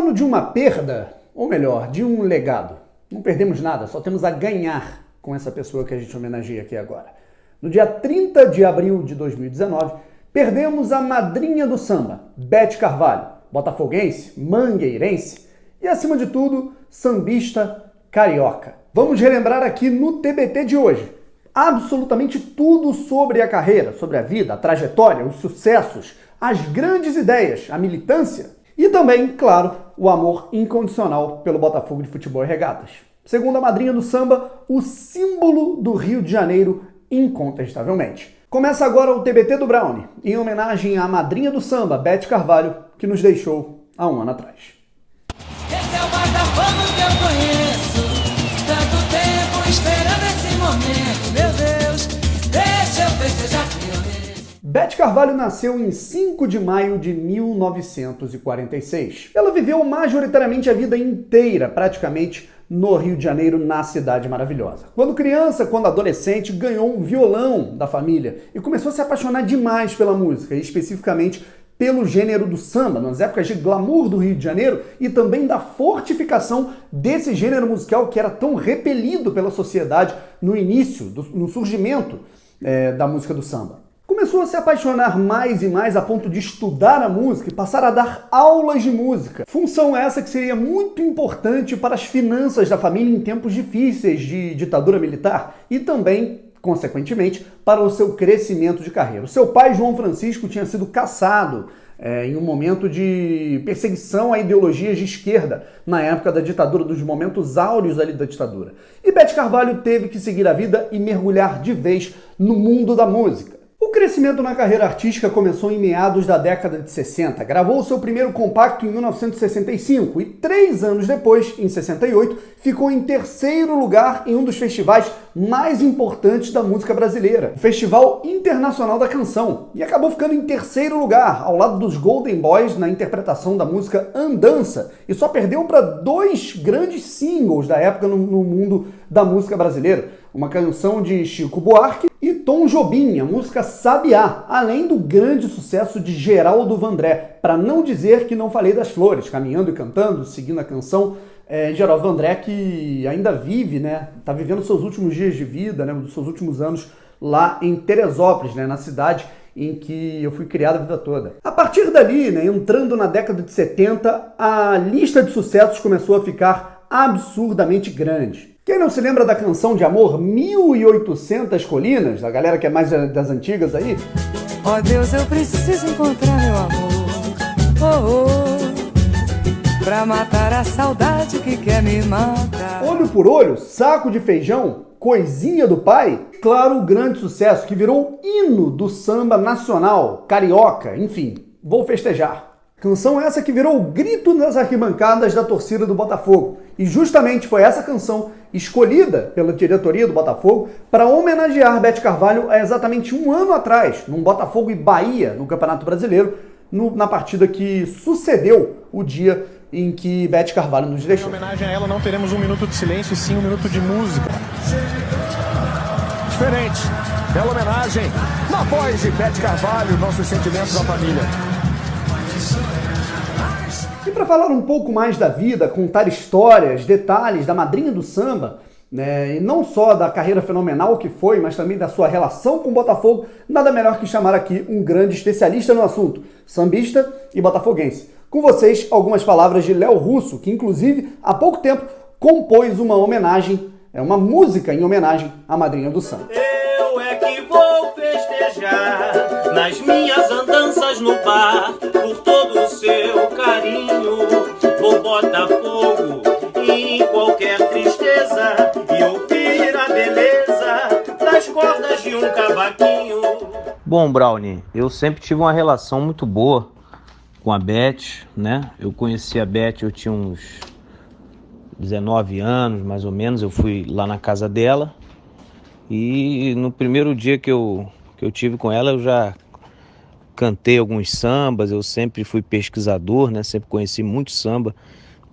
Falo de uma perda, ou melhor, de um legado. Não perdemos nada, só temos a ganhar com essa pessoa que a gente homenageia aqui agora. No dia 30 de abril de 2019, perdemos a madrinha do samba, Beth Carvalho, botafoguense, mangueirense e, acima de tudo, sambista carioca. Vamos relembrar aqui no TBT de hoje absolutamente tudo sobre a carreira, sobre a vida, a trajetória, os sucessos, as grandes ideias, a militância e também, claro, o amor incondicional pelo Botafogo de Futebol e Regatas. Segundo a madrinha do samba, o símbolo do Rio de Janeiro, incontestavelmente. Começa agora o TBT do Brownie, em homenagem à madrinha do samba, Beth Carvalho, que nos deixou há um ano atrás. Esse é o Botafogo que eu conheço, tanto tempo esperando esse momento, meu Deus, deixa eu festejar que eu mereço. Beth Carvalho nasceu em 5 de maio de 1946. Ela viveu majoritariamente a vida inteira, praticamente, no Rio de Janeiro, na Cidade Maravilhosa. Quando criança, quando adolescente, ganhou um violão da família e começou a se apaixonar demais pela música, e especificamente pelo gênero do samba, nas épocas de glamour do Rio de Janeiro e também da fortificação desse gênero musical que era tão repelido pela sociedade no início, no surgimento da música do samba. Começou a se apaixonar mais e mais a ponto de estudar a música e passar a dar aulas de música. Função essa que seria muito importante para as finanças da família em tempos difíceis de ditadura militar e também, consequentemente, para o seu crescimento de carreira. O seu pai, João Francisco, tinha sido cassado em um momento de perseguição a ideologias de esquerda, na época da ditadura, dos momentos áureos ali da ditadura. E Beth Carvalho teve que seguir a vida e mergulhar de vez no mundo da música. O crescimento na carreira artística começou em meados da década de 60. Gravou seu primeiro compacto em 1965 e 3 anos depois, em 68, ficou em terceiro lugar em um dos festivais mais importantes da música brasileira, o Festival Internacional da Canção, e acabou ficando em terceiro lugar, ao lado dos Golden Boys na interpretação da música Andança, e só perdeu para 2 grandes singles da época no mundo da música brasileira, uma canção de Chico Buarque e Tom Jobim, a música Sabiá, além do grande sucesso de Geraldo Vandré, para não dizer que não falei das flores, caminhando e cantando, seguindo a canção. Geraldo Vandré que ainda vive, tá vivendo seus últimos dias de vida, os seus últimos anos lá em Teresópolis, na cidade em que eu fui criado a vida toda. A partir dali, entrando na década de 70, a lista de sucessos começou a ficar absurdamente grande. Quem não se lembra da canção de amor 1800 Colinas, a galera que é mais das antigas aí? Ó Deus, eu preciso encontrar meu amor, pra matar a saudade que quer me matar. Olho por olho, saco de feijão, coisinha do pai. Claro, o grande sucesso que virou hino do samba nacional, carioca, enfim, vou festejar. Canção essa que virou o grito nas arquibancadas da torcida do Botafogo. E justamente foi essa canção escolhida pela diretoria do Botafogo para homenagear Beth Carvalho há exatamente um ano atrás, num Botafogo e Bahia, no Campeonato Brasileiro, na partida que sucedeu o dia em que Beth Carvalho nos deixou. Em homenagem a ela, não teremos um minuto de silêncio, e sim um minuto de música. Diferente. Bela homenagem. Na voz de Beth Carvalho, nossos sentimentos à família. E para falar um pouco mais da vida, contar histórias, detalhes da madrinha do samba, e não só da carreira fenomenal que foi, mas também da sua relação com o Botafogo, nada melhor que chamar aqui um grande especialista no assunto, sambista e botafoguense. Com vocês, algumas palavras de Léo Russo, que inclusive, há pouco tempo, compôs uma homenagem, uma música em homenagem à madrinha do samba. Eu é que vou festejar nas minhas andanças no bar, por todo o seu carinho, vou botar fogo em qualquer tristeza e ouvir a beleza das cordas de um cavaquinho. Bom, Brownie, eu sempre tive uma relação muito boa com a Beth, Eu conheci a Beth, eu tinha uns 19 anos, mais ou menos, eu fui lá na casa dela e no primeiro dia que eu tive com ela, eu já cantei alguns sambas, eu sempre fui pesquisador, sempre conheci muito samba,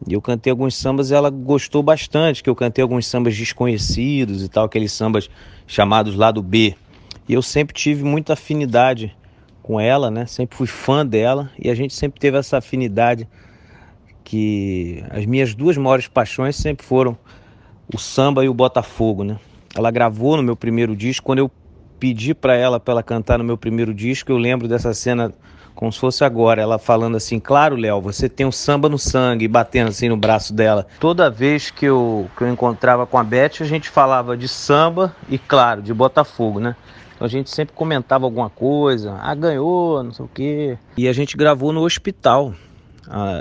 e eu cantei alguns sambas e ela gostou bastante, que eu cantei alguns sambas desconhecidos e tal, aqueles sambas chamados lado B, e eu sempre tive muita afinidade com ela, sempre fui fã dela, e a gente sempre teve essa afinidade que as minhas duas maiores paixões sempre foram o samba e o Botafogo, né? Ela gravou no meu primeiro disco. Quando eu pedi para ela cantar no meu primeiro disco, eu lembro dessa cena como se fosse agora, ela falando assim: claro, Léo, você tem o samba no sangue, e batendo assim no braço dela. Toda vez que eu encontrava com a Beth, a gente falava de samba e, claro, de Botafogo, né? Então a gente sempre comentava alguma coisa, ganhou, não sei o quê. E a gente gravou no hospital,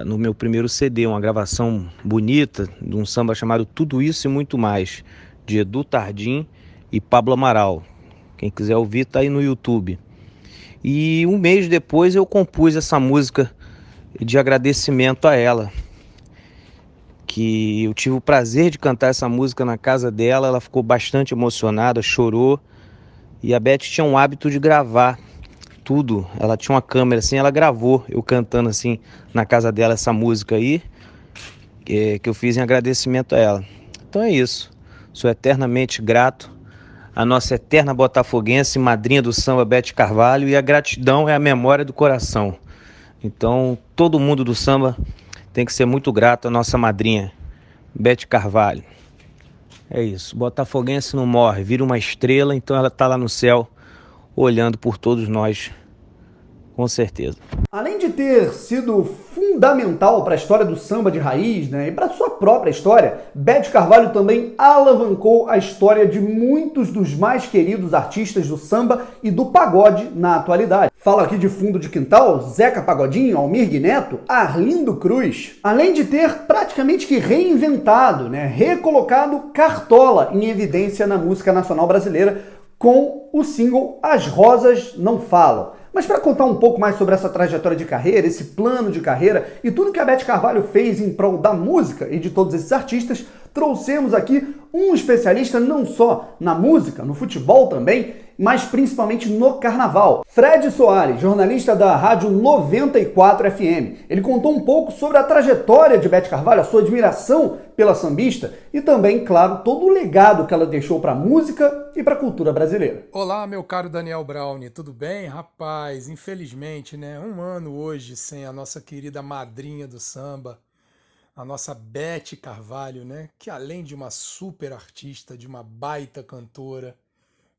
no meu primeiro CD, uma gravação bonita de um samba chamado Tudo Isso e Muito Mais, de Edu Tardim e Pablo Amaral. Quem quiser ouvir, tá aí no YouTube. E um mês depois eu compus essa música de agradecimento a ela, que eu tive o prazer de cantar essa música na casa dela. Ela ficou bastante emocionada, chorou. E a Beth tinha um hábito de gravar tudo. Ela tinha uma câmera assim, ela gravou eu cantando assim na casa dela essa música aí, que eu fiz em agradecimento a ela. Então é isso. Sou eternamente grato a nossa eterna botafoguense, madrinha do samba, Beth Carvalho, e a gratidão é a memória do coração. Então, todo mundo do samba tem que ser muito grato à nossa madrinha, Beth Carvalho. É isso, botafoguense não morre, vira uma estrela, então ela está lá no céu, olhando por todos nós, com certeza. Além de ter sido fundamental para a história do samba de raiz, né, e para sua própria história, Beth Carvalho também alavancou a história de muitos dos mais queridos artistas do samba e do pagode na atualidade. Falo aqui de fundo de quintal, Zeca Pagodinho, Almir Neto, Arlindo Cruz. Além de ter praticamente que reinventado, né, recolocado Cartola em evidência na música nacional brasileira com o single As Rosas Não Falam. Mas para contar um pouco mais sobre essa trajetória de carreira, esse plano de carreira e tudo que a Beth Carvalho fez em prol da música e de todos esses artistas, trouxemos aqui um especialista não só na música, no futebol também, mas principalmente no carnaval. Fred Soares, jornalista da Rádio 94 FM. Ele contou um pouco sobre a trajetória de Beth Carvalho, a sua admiração pela sambista e também, claro, todo o legado que ela deixou para a música e para a cultura brasileira. Olá, meu caro Daniel Browne, tudo bem? Rapaz, infelizmente, né? Um ano hoje sem a nossa querida madrinha do samba, a nossa Beth Carvalho, né? Que além de uma super artista, de uma baita cantora,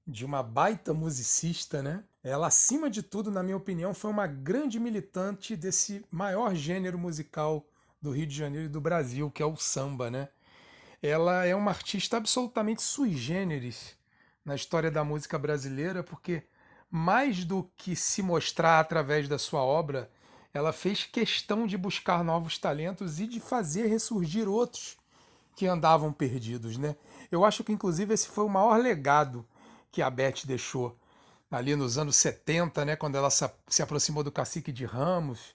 de uma baita musicista, né? Ela, acima de tudo, na minha opinião, foi uma grande militante desse maior gênero musical do Rio de Janeiro e do Brasil, que é o samba, né? Ela é uma artista absolutamente sui generis na história da música brasileira, porque mais do que se mostrar através da sua obra, ela fez questão de buscar novos talentos e de fazer ressurgir outros que andavam perdidos, né? Eu acho que, inclusive, esse foi o maior legado que a Beth deixou ali nos anos 70, né, quando ela se aproximou do Cacique de Ramos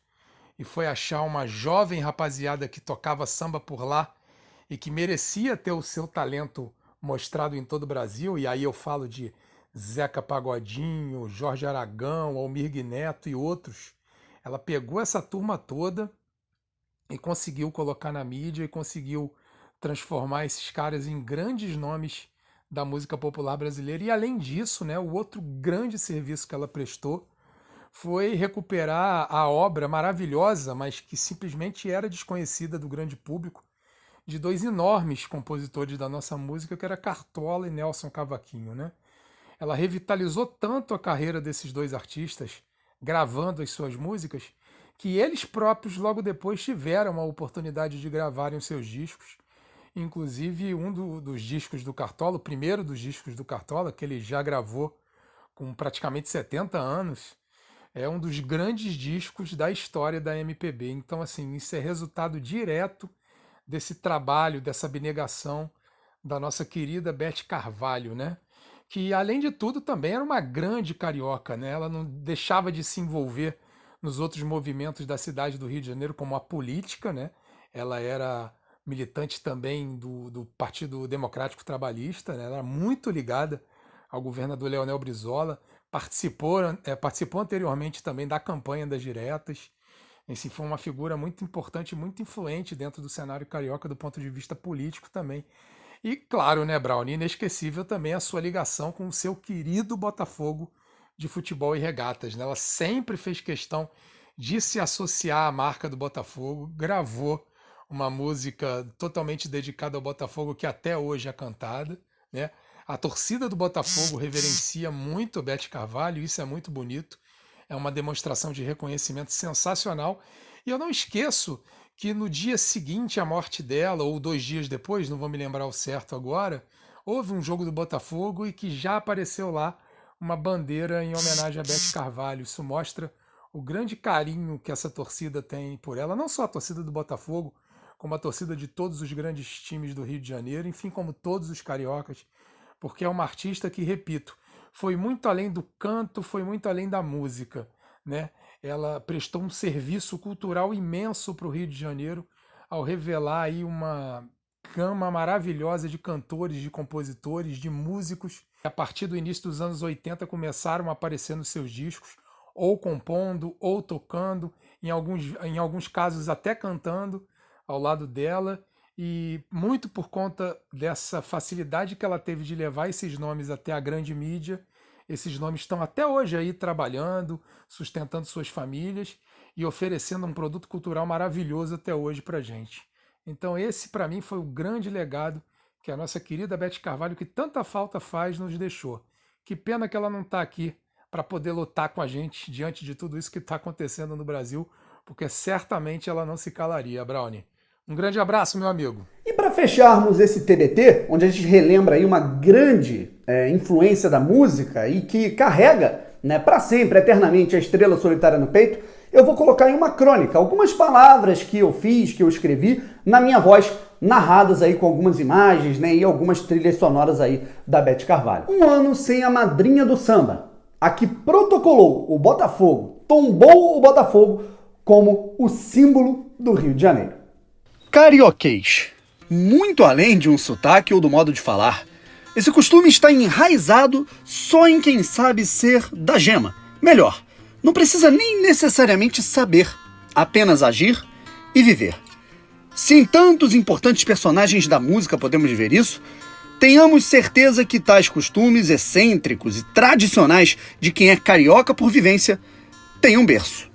e foi achar uma jovem rapaziada que tocava samba por lá e que merecia ter o seu talento mostrado em todo o Brasil. E aí eu falo de Zeca Pagodinho, Jorge Aragão, Almir Neto e outros. Ela pegou essa turma toda e conseguiu colocar na mídia e conseguiu transformar esses caras em grandes nomes da música popular brasileira. E além disso, né, o outro grande serviço que ela prestou foi recuperar a obra maravilhosa, mas que simplesmente era desconhecida do grande público, de dois enormes compositores da nossa música, que era Cartola e Nelson Cavaquinho, né? Ela revitalizou tanto a carreira desses dois artistas, gravando as suas músicas, que eles próprios logo depois tiveram a oportunidade de gravarem os seus discos. Inclusive, dos discos do Cartola, o primeiro dos discos do Cartola, que ele já gravou com praticamente 70 anos, é um dos grandes discos da história da MPB. Então, assim, isso é resultado direto desse trabalho, dessa abnegação da nossa querida Beth Carvalho, né? Que, além de tudo, também era uma grande carioca, né? Ela não deixava de se envolver nos outros movimentos da cidade do Rio de Janeiro, como a política, né? Ela era militante também do Partido Democrático Trabalhista, né? Ela era muito ligada ao governador Leonel Brizola, participou anteriormente também da campanha das diretas. Assim, foi uma figura muito importante, muito influente dentro do cenário carioca do ponto de vista político também. E claro, né, Brown, inesquecível também a sua ligação com o seu querido Botafogo de futebol e regatas, né? Ela sempre fez questão de se associar à marca do Botafogo, gravou uma música totalmente dedicada ao Botafogo que até hoje é cantada, né? A torcida do Botafogo reverencia muito a Beth Carvalho, isso é muito bonito, é uma demonstração de reconhecimento sensacional. E eu não esqueço que no dia seguinte à morte dela, ou 2 dias depois, não vou me lembrar o certo agora, houve um jogo do Botafogo e que já apareceu lá uma bandeira em homenagem a Beth Carvalho. Isso mostra o grande carinho que essa torcida tem por ela, não só a torcida do Botafogo, como a torcida de todos os grandes times do Rio de Janeiro, enfim, como todos os cariocas, porque é uma artista que, repito, foi muito além do canto, foi muito além da música, né? Ela prestou um serviço cultural imenso para o Rio de Janeiro ao revelar aí uma gama maravilhosa de cantores, de compositores, de músicos. A partir do início dos anos 80 começaram a aparecer nos seus discos, ou compondo, ou tocando, em alguns casos até cantando ao lado dela, e muito por conta dessa facilidade que ela teve de levar esses nomes até a grande mídia. Esses nomes estão até hoje aí trabalhando, sustentando suas famílias e oferecendo um produto cultural maravilhoso até hoje para a gente. Então esse, para mim, foi o grande legado que a nossa querida Beth Carvalho, que tanta falta faz, nos deixou. Que pena que ela não está aqui para poder lutar com a gente diante de tudo isso que está acontecendo no Brasil, porque certamente ela não se calaria, Brownie. Um grande abraço, meu amigo. E para fecharmos esse TBT, onde a gente relembra aí uma grande influência da música e que carrega, né, para sempre, eternamente, a estrela solitária no peito, eu vou colocar em uma crônica algumas palavras que eu fiz, que eu escrevi na minha voz, narradas aí com algumas imagens, né, e algumas trilhas sonoras aí da Beth Carvalho. Um ano sem a madrinha do samba, a que protocolou o Botafogo, tombou o Botafogo como o símbolo do Rio de Janeiro. Carioquês. Muito além de um sotaque ou do modo de falar. Esse costume está enraizado só em quem sabe ser da gema. Melhor, não precisa nem necessariamente saber, apenas agir e viver. Se em tantos importantes personagens da música podemos ver isso, tenhamos certeza que tais costumes excêntricos e tradicionais de quem é carioca por vivência têm um berço.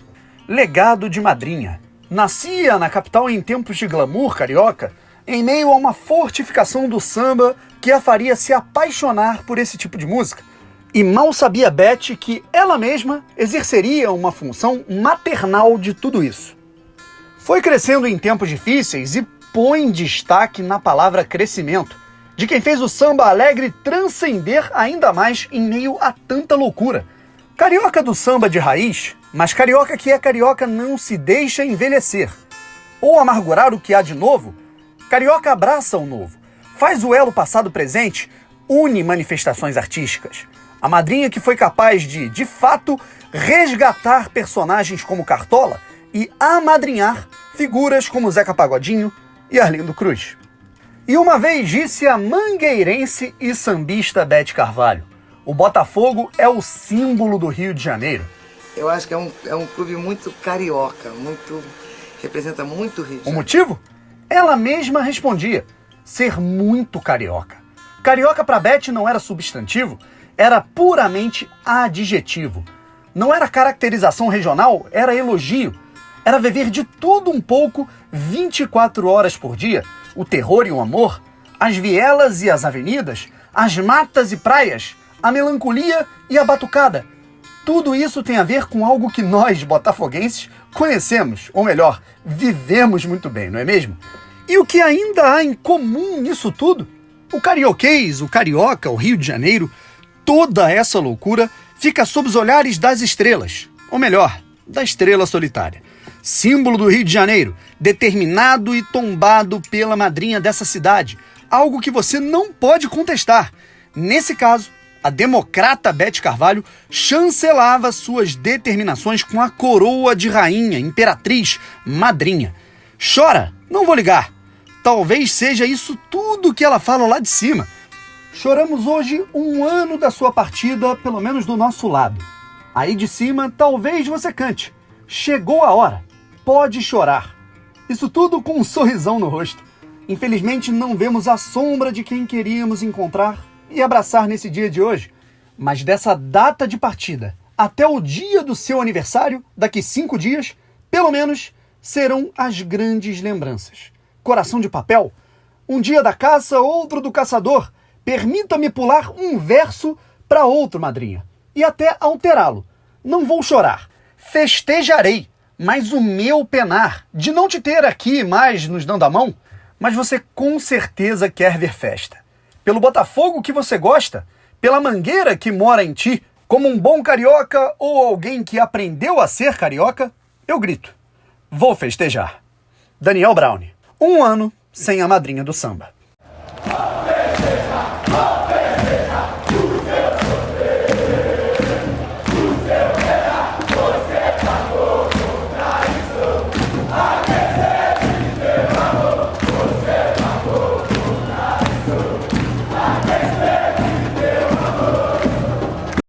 Legado de madrinha. Nascia na capital em tempos de glamour carioca, em meio a uma fortificação do samba que a faria se apaixonar por esse tipo de música. E mal sabia Beth que ela mesma exerceria uma função maternal de tudo isso. Foi crescendo em tempos difíceis e põe destaque na palavra crescimento, de quem fez o samba alegre transcender ainda mais em meio a tanta loucura. Carioca do samba de raiz, mas carioca que é carioca não se deixa envelhecer. Ou amargurar o que há de novo, carioca abraça o novo, faz o elo passado-presente, une manifestações artísticas. A madrinha que foi capaz de fato, resgatar personagens como Cartola e amadrinhar figuras como Zeca Pagodinho e Arlindo Cruz. E uma vez disse a mangueirense e sambista Beth Carvalho, o Botafogo é o símbolo do Rio de Janeiro. Eu acho que é um clube muito carioca, representa muito o Rio de Janeiro. O motivo? Ela mesma respondia, ser muito carioca. Carioca para Beth não era substantivo, era puramente adjetivo. Não era caracterização regional, era elogio. Era viver de tudo um pouco 24 horas por dia. O terror e o amor, as vielas e as avenidas, as matas e praias, a melancolia e a batucada. Tudo isso tem a ver com algo que nós, botafoguenses, conhecemos, ou melhor, vivemos muito bem, não é mesmo? E o que ainda há em comum nisso tudo? O carioquês, o carioca, o Rio de Janeiro, toda essa loucura fica sob os olhares das estrelas, ou melhor, da estrela solitária. Símbolo do Rio de Janeiro, determinado e tombado pela madrinha dessa cidade, algo que você não pode contestar. Nesse caso, a democrata Beth Carvalho chancelava suas determinações com a coroa de rainha, imperatriz, madrinha. Chora, não vou ligar. Talvez seja isso tudo que ela fala lá de cima. Choramos hoje 1 ano da sua partida, pelo menos do nosso lado. Aí de cima, talvez você cante. Chegou a hora. Pode chorar. Isso tudo com um sorrisão no rosto. Infelizmente, não vemos a sombra de quem queríamos encontrar e abraçar nesse dia de hoje. Mas dessa data de partida até o dia do seu aniversário, daqui 5 dias, pelo menos, serão as grandes lembranças. coração de papel? Um dia da caça, outro do caçador. Permita-me pular um verso para outro, madrinha, e até alterá-lo. Não vou chorar, festejarei, mas o meu penar de não te ter aqui mais nos dando a mão. Mas você com certeza quer ver festa. Pelo Botafogo que você gosta, pela mangueira que mora em ti, como um bom carioca ou alguém que aprendeu a ser carioca, eu grito, vou festejar. Daniel Browne, 1 ano sem a madrinha do samba.